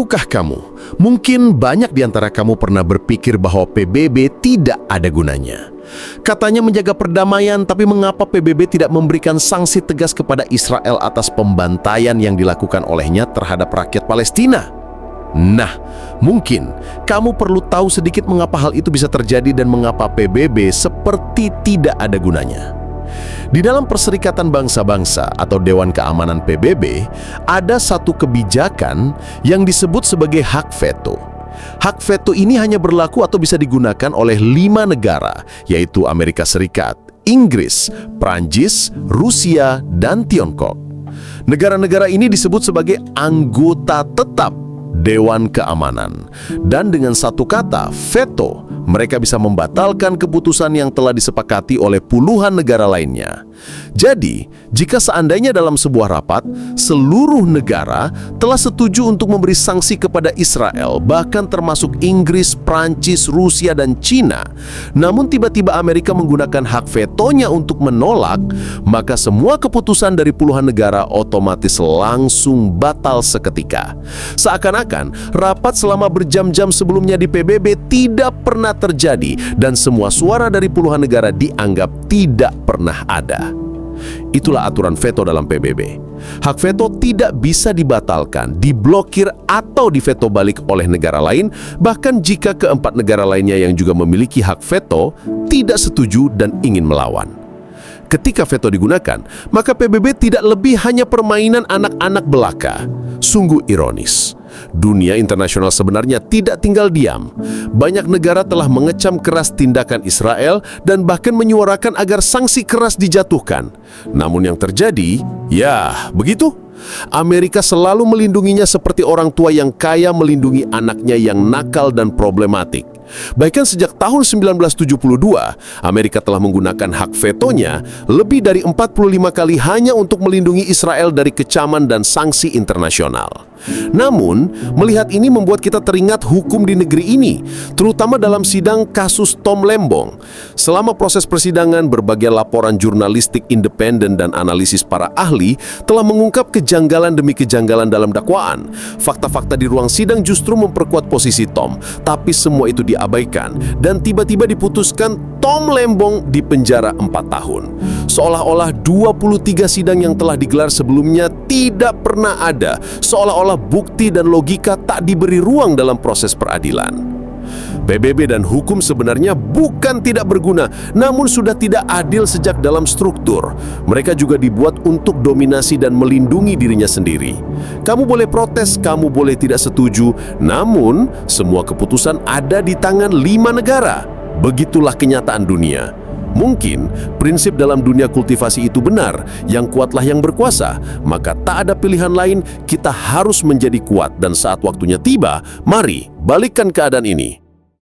Tahukah kamu, mungkin banyak di antara kamu pernah berpikir bahwa PBB tidak ada gunanya. Katanya menjaga perdamaian, tapi mengapa PBB tidak memberikan sanksi tegas kepada Israel atas pembantaian yang dilakukan olehnya terhadap rakyat Palestina? Nah, mungkin kamu perlu tahu sedikit mengapa hal itu bisa terjadi dan mengapa PBB seperti tidak ada gunanya. Di dalam Perserikatan Bangsa-Bangsa atau Dewan Keamanan PBB, ada satu kebijakan yang disebut sebagai hak veto. Hak veto ini hanya berlaku atau bisa digunakan oleh 5 negara, yaitu Amerika Serikat, Inggris, Prancis, Rusia, dan Tiongkok. Negara-negara ini disebut sebagai anggota tetap Dewan Keamanan. Dan dengan satu kata, veto, mereka bisa membatalkan keputusan yang telah disepakati oleh puluhan negara lainnya. Jadi, jika seandainya dalam sebuah rapat, seluruh negara telah setuju untuk memberi sanksi kepada Israel, bahkan termasuk Inggris, Prancis, Rusia, dan Cina, namun tiba-tiba Amerika menggunakan hak vetonya untuk menolak, maka semua keputusan dari puluhan negara otomatis langsung batal seketika. Seakan-akan, rapat selama berjam-jam sebelumnya di PBB tidak pernah terjadi dan semua suara dari puluhan negara dianggap tidak pernah ada. Itulah aturan veto dalam PBB. Hak veto tidak bisa dibatalkan, diblokir, atau diveto balik oleh negara lain, bahkan jika keempat negara lainnya yang juga memiliki hak veto tidak setuju dan ingin melawan. Ketika veto digunakan, maka PBB tidak lebih hanya permainan anak-anak belaka. Sungguh ironis. Dunia internasional sebenarnya tidak tinggal diam. Banyak negara telah mengecam keras tindakan Israel dan bahkan menyuarakan agar sanksi keras dijatuhkan. Namun yang terjadi, ya begitu. Amerika selalu melindunginya seperti orang tua yang kaya melindungi anaknya yang nakal dan problematik. Bahkan sejak tahun 1972, Amerika telah menggunakan hak vetonya lebih dari 45 kali hanya untuk melindungi Israel dari kecaman dan sanksi internasional. Namun, melihat ini membuat kita teringat hukum di negeri ini, terutama dalam sidang kasus Tom Lembong. Selama proses persidangan, berbagai laporan jurnalistik independen dan analisis para ahli telah mengungkap kejanggalan demi kejanggalan dalam dakwaan. Fakta-fakta di ruang sidang justru memperkuat posisi Tom, tapi semua itu diabaikan dan tiba-tiba diputuskan Tom Lembong dipenjara 4 tahun. Seolah-olah 23 sidang yang telah digelar sebelumnya tidak pernah ada, seolah-olah bukti dan logika tak diberi ruang dalam proses peradilan. PBB dan hukum sebenarnya bukan tidak berguna, namun sudah tidak adil sejak dalam struktur. Mereka juga dibuat untuk dominasi dan melindungi dirinya sendiri. Kamu boleh protes, kamu boleh tidak setuju, namun semua keputusan ada di tangan 5 negara. Begitulah kenyataan dunia. Mungkin prinsip dalam dunia kultivasi itu benar, yang kuatlah yang berkuasa, maka tak ada pilihan lain, kita harus menjadi kuat dan saat waktunya tiba, mari balikkan keadaan ini.